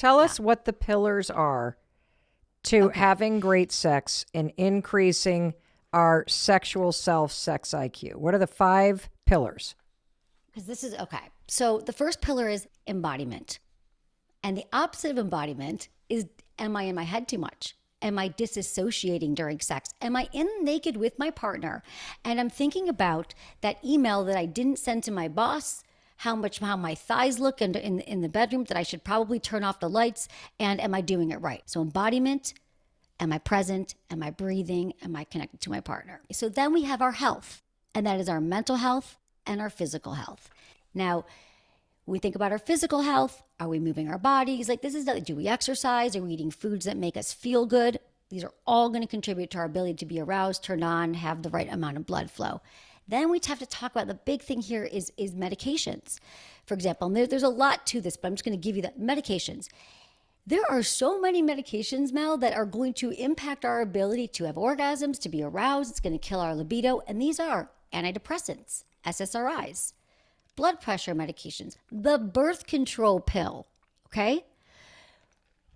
Tell us what the pillars are to having great sex and increasing our sexual self sex IQ. What are the 5 pillars? Because this is okay. So the first pillar is embodiment. And the opposite of embodiment is, am I in my head too much? Am I disassociating during sex? Am I in naked with my partner and I'm thinking about that email that I didn't send to my boss, how my thighs look in the bedroom, that I should probably turn off the lights, and am I doing it right? So embodiment, am I present? Am I breathing? Am I connected to my partner? So then we have our health, and that is our mental health and our physical health. Now, when we think about our physical health, are we moving our bodies? Like do we exercise? Are we eating foods that make us feel good? These are all going to contribute to our ability to be aroused, turned on, have the right amount of blood flow. Then we have to talk about the big thing here is medications. For example, and there's a lot to this, but I'm just going to give you the medications. There are so many medications, Mel, that are going to impact our ability to have orgasms, to be aroused. It's going to kill our libido. And these are antidepressants, SSRIs, blood pressure medications, the birth control pill, okay?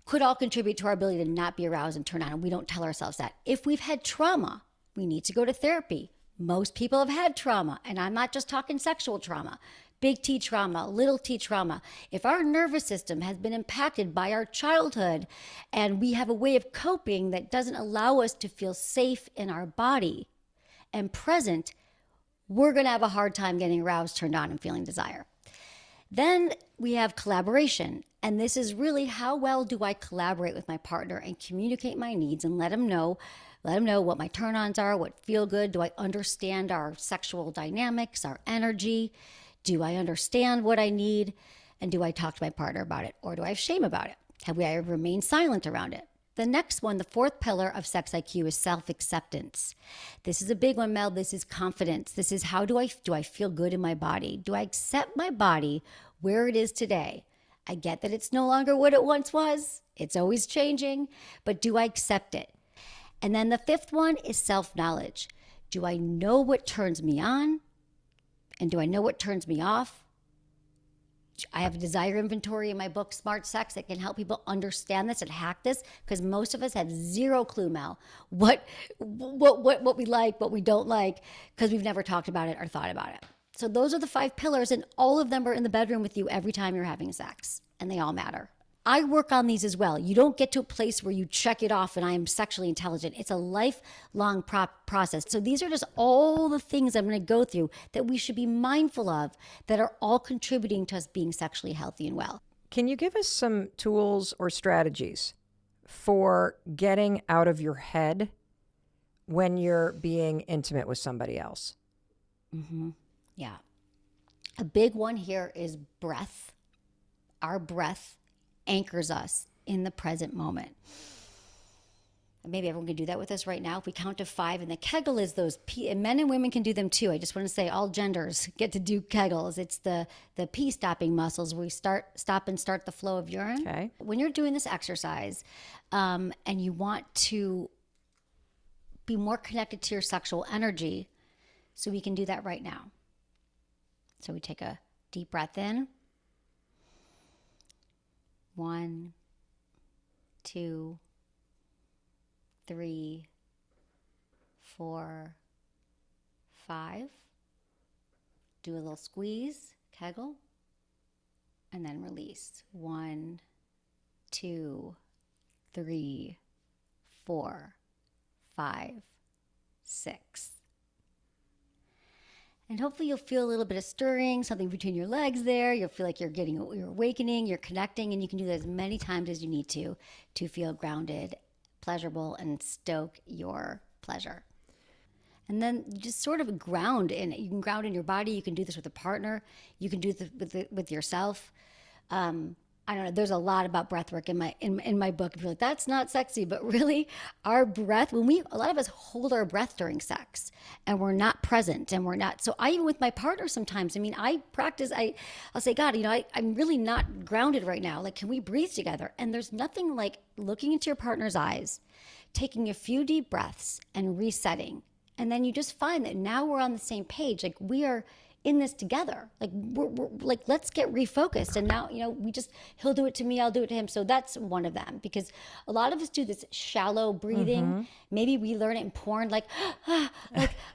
Could all contribute to our ability to not be aroused and turn on, and we don't tell ourselves that. If we've had trauma, we need to go to therapy. Most people have had trauma, and I'm not just talking sexual trauma, big T trauma, little t trauma. If our nervous system has been impacted by our childhood and we have a way of coping that doesn't allow us to feel safe in our body and present, we're going to have a hard time getting aroused, turned on, and feeling desire. Then we have collaboration. And this is really, how well do I collaborate with my partner and communicate my needs and let them know what my turn-ons are, what feel good. Do I understand our sexual dynamics, our energy? Do I understand what I need? And do I talk to my partner about it? Or do I have shame about it? Have I remained silent around it? The next one, the 4th pillar of sex IQ, is self-acceptance. This is a big one, Mel. This is confidence. This is, how do I feel good in my body? Do I accept my body where it is today? I get that it's no longer what it once was. It's always changing, but do I accept it? And then the 5th one is self-knowledge. Do I know what turns me on? And do I know what turns me off? I have a desire inventory in my book, Smart Sex, that can help people understand this and hack this, because most of us have zero clue, Mel, what we like, what we don't like, because we've never talked about it or thought about it. So those are the 5 pillars, and all of them are in the bedroom with you every time you're having sex, and they all matter. I work on these as well. You don't get to a place where you check it off and I am sexually intelligent. It's a lifelong process. So these are just all the things I'm going to go through that we should be mindful of, that are all contributing to us being sexually healthy and well. Can you give us some tools or strategies for getting out of your head when you're being intimate with somebody else? Mm-hmm. Yeah. A big one here is breath. Our breath anchors us in the present moment. And maybe everyone can do that with us right now. If we count to 5, and the Kegel is those, and men and women can do them too. I just want to say all genders get to do Kegels. It's the pee stopping muscles where we stop and start the flow of urine. Okay. When you're doing this exercise, and you want to be more connected to your sexual energy, so we can do that right now. So we take a deep breath in. 1, 2, 3, 4, 5. Do a little squeeze, Kegel, and then release. 1, 2, 3, 4, 5, 6. And hopefully you'll feel a little bit of stirring, something between your legs there. You'll feel like you're awakening, you're connecting, and you can do that as many times as you need to feel grounded, pleasurable, and stoke your pleasure. And then you just sort of ground in it. You can ground in your body. You can do this with a partner. You can do this with yourself. I don't know. There's a lot about breath work in my book. If you're like, that's not sexy, but really, our breath, a lot of us hold our breath during sex, and we're not present, and we're not. So I, even with my partner sometimes, I practice, I'll say, God, I'm really not grounded right now. Like, can we breathe together? And there's nothing like looking into your partner's eyes, taking a few deep breaths and resetting. And then you just find that now we're on the same page. Like, we are in this together. Like we're like, let's get refocused. And now, he'll do it to me, I'll do it to him. So that's one of them, because a lot of us do this shallow breathing. Maybe we learn it in porn, like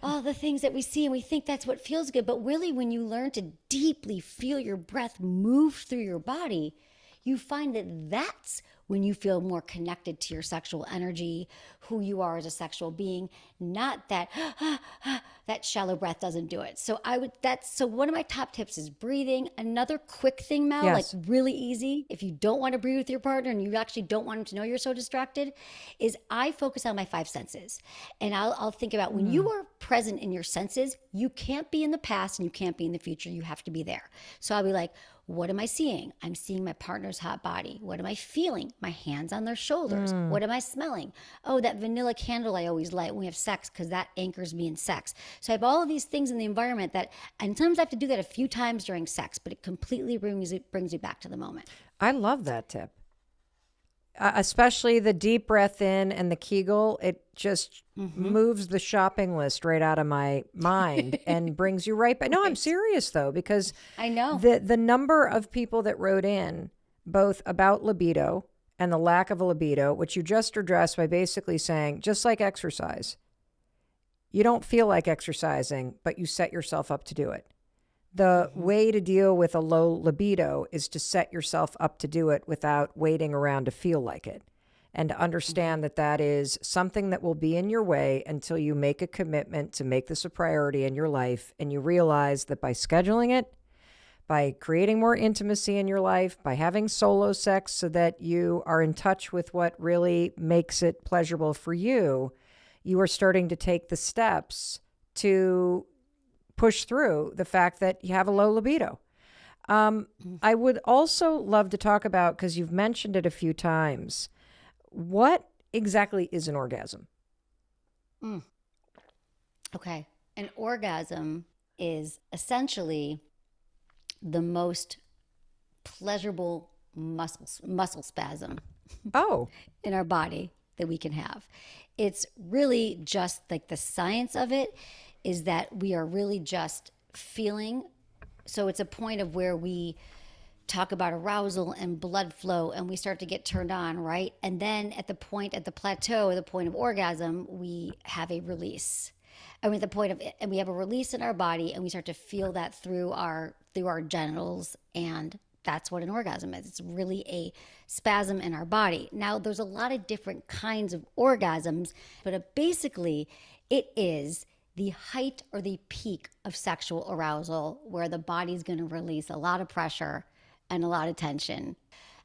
all the things that we see and we think that's what feels good. But really, when you learn to deeply feel your breath move through your body, you find that that's when you feel more connected to your sexual energy, who you are as a sexual being, not that that shallow breath doesn't do it. So so one of my top tips is breathing. Another quick thing, Mel, Yes. like really easy, if you don't want to breathe with your partner and you actually don't want him to know you're so distracted, is I focus on my five senses. And I'll think about when you are present in your senses, you can't be in the past and you can't be in the future. You have to be there. So I'll be like, what am I seeing? I'm seeing my partner's hot body. What am I feeling? My hands on their shoulders. What am I smelling? Oh, that vanilla candle I always light when we have sex, because that anchors me in sex. So I have all of these things in the environment and sometimes I have to do that a few times during sex, but it completely brings you back to the moment. I love that tip. Especially the deep breath in and the Kegel, it just moves the shopping list right out of my mind and brings you right back. No, I'm serious though, because I know the number of people that wrote in both about libido and the lack of a libido, which you just addressed by basically saying, just like exercise, you don't feel like exercising, but you set yourself up to do it. The way to deal with a low libido is to set yourself up to do it without waiting around to feel like it, and to understand that that is something that will be in your way until you make a commitment to make this a priority in your life. And you realize that by scheduling it, by creating more intimacy in your life, by having solo sex so that you are in touch with what really makes it pleasurable for you, you are starting to take the steps to push through the fact that you have a low libido. I would also love to talk about, because you've mentioned it a few times, what exactly is an orgasm? Okay. An orgasm is essentially the most pleasurable muscle spasm Oh, in our body that we can have. It's really just like the science of it is that we are really just feeling. So it's a point of where we talk about arousal and blood flow and we start to get turned on, right? And then at the plateau, the point of orgasm, we have a release. And we have a release in our body and we start to feel that through our genitals, and that's what an orgasm is. It's really a spasm in our body. Now, there's a lot of different kinds of orgasms, but basically it is the height or the peak of sexual arousal where the body's going to release a lot of pressure and a lot of tension.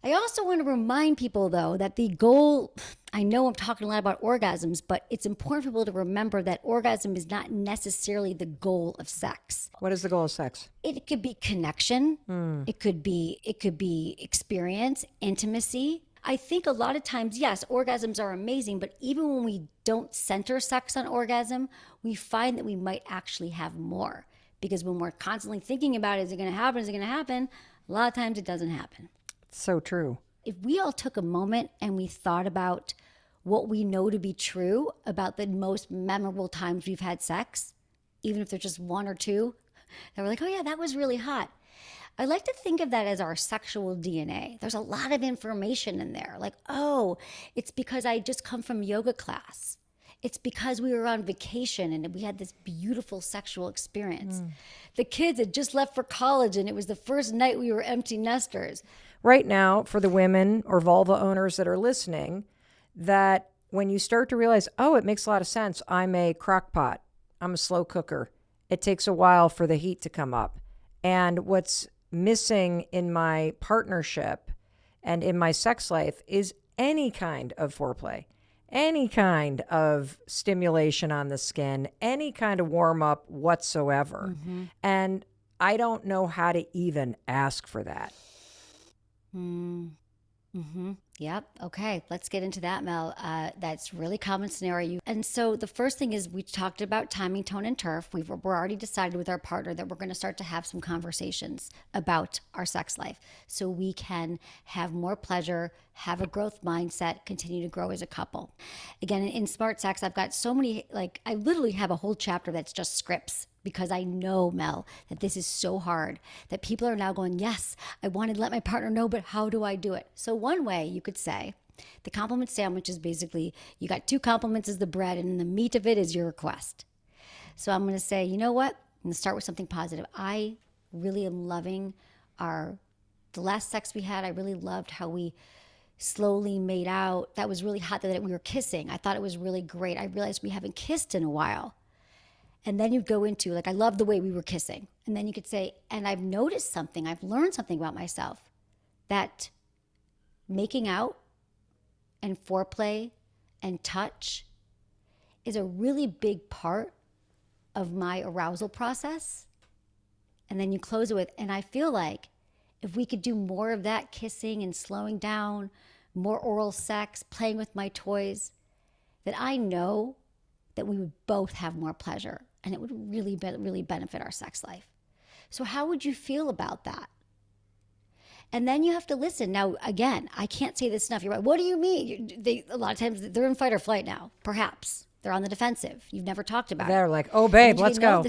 I also want to remind people, though, that the goal, I know I'm talking a lot about orgasms, but it's important for people to remember that orgasm is not necessarily the goal of sex. what is the goal of sex? It could be connection. It could be experience, intimacy. I think a lot of times, yes, orgasms are amazing, but even when we don't center sex on orgasm, we find that we might actually have more. Because when we're constantly thinking about, is it going to happen? Is it going to happen? A lot of times it doesn't happen. So true. If we all took a moment and we thought about what we know to be true about the most memorable times we've had sex, even if there's just one or two, that we're like, oh yeah, that was really hot. I like to think of that as our sexual DNA. There's a lot of information in there. Like, oh, it's because I just come from yoga class. It's because we were on vacation and we had this beautiful sexual experience. The kids had just left for college and it was the first night we were empty nesters. Right now, for the women or vulva owners that are listening, that when you start to realize, oh, it makes a lot of sense. I'm a crock pot. I'm a slow cooker. It takes a while for the heat to come up. And what's missing in my partnership and in my sex life is any kind of foreplay, any kind of stimulation on the skin, any kind of warm up whatsoever. And I don't know how to even ask for that. Yep. Okay. Let's get into that, Mel. That's really common scenario. And so the first thing is we talked about timing, tone, and turf. We're already decided with our partner that we're going to start to have some conversations about our sex life so we can have more pleasure, have a growth mindset, continue to grow as a couple. Again, in Smart Sex, I've got so many, I literally have a whole chapter that's just scripts because I know, Mel, that this is so hard, that people are now going, yes, I want to let my partner know, but how do I do it? So one way you could say, the compliment sandwich is basically, you got 2 compliments as the bread, and the meat of it is your request. So I'm going to say, you know what? I'm going to start with something positive. I really am loving the last sex we had. I really loved how we slowly made out. That was really hot that we were kissing. I thought it was really great. I realized we haven't kissed in a while. And then you go into, like, I love the way we were kissing. And then you could say, and I've noticed something, I've learned something about myself, that making out and foreplay and touch is a really big part of my arousal process. And then you close it with, and I feel like if we could do more of that, kissing and slowing down, more oral sex, playing with my toys, that I know that we would both have more pleasure, and it would really benefit our sex life. So how would you feel about that? And then you have to listen. Now, again, I can't say this enough. You're right. What do you mean? A lot of times they're in fight or flight now, perhaps. They're on the defensive. You've never talked about it. They're like, oh, babe, let's go.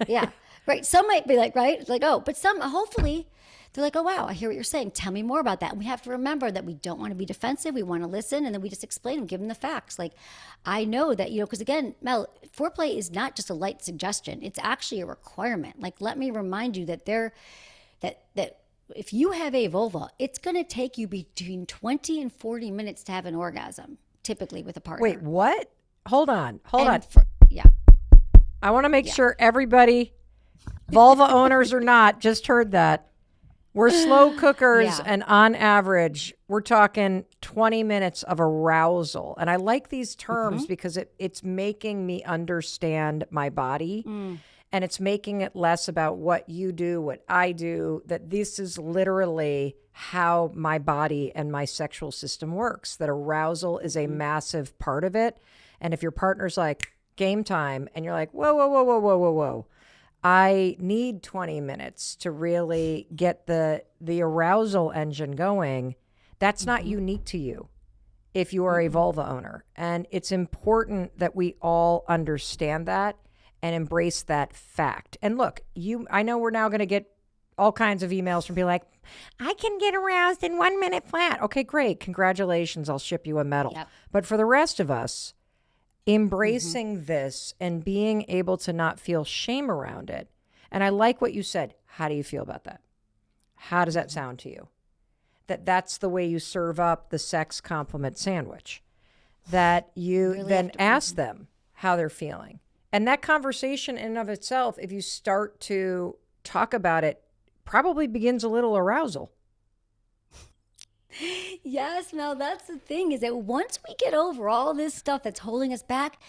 Yeah, right. Some might be like, right? Like, oh, but some, hopefully, they're like, oh, wow, I hear what you're saying. Tell me more about that. And we have to remember that we don't want to be defensive. We want to listen. And then we just explain and give them the facts. Like, I know that, because again, Mel, foreplay is not just a light suggestion. It's actually a requirement. Like, let me remind you that that if you have a vulva, it's going to take you between 20 and 40 minutes to have an orgasm, typically with a partner. Wait, what? Hold on. Yeah. I want to make sure everybody, vulva owners or not, just heard that. We're slow cookers, and on average, we're talking 20 minutes of arousal. And I like these terms because it's making me understand my body, and it's making it less about what you do, what I do, that this is literally how my body and my sexual system works, that arousal is a massive part of it. And if your partner's like, game time, and you're like, whoa, I need 20 minutes to really get the arousal engine going, that's not unique to you if you are a vulva owner. And it's important that we all understand that and embrace that fact. And look, I know we're now going to get all kinds of emails from people like, I can get aroused in 1 minute flat. Okay, great. Congratulations. I'll ship you a medal. Yep. But for the rest of us, embracing this and being able to not feel shame around it. And I like what you said. How do you feel about that? How does that sound to you? That's the way you serve up the sex compliment sandwich. That you really then ask them how they're feeling. And that conversation in and of itself, if you start to talk about it, probably begins a little arousal. Yes, Mel, that's the thing, is that once we get over all this stuff that's holding us back,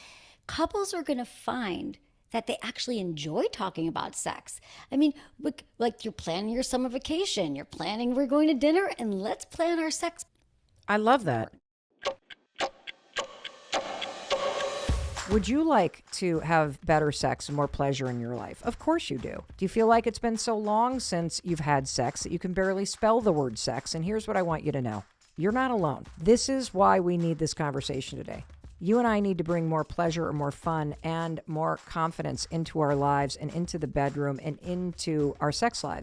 couples are going to find that they actually enjoy talking about sex. I mean, like you're planning your summer vacation, you're planning we're going to dinner, and let's plan our sex. I love that. Would you like to have better sex and more pleasure in your life? Of course you do. Do you feel like it's been so long since you've had sex that you can barely spell the word sex? And here's what I want you to know. You're not alone. This is why we need this conversation today. You and I need to bring more pleasure or more fun and more confidence into our lives and into the bedroom and into our sex lives.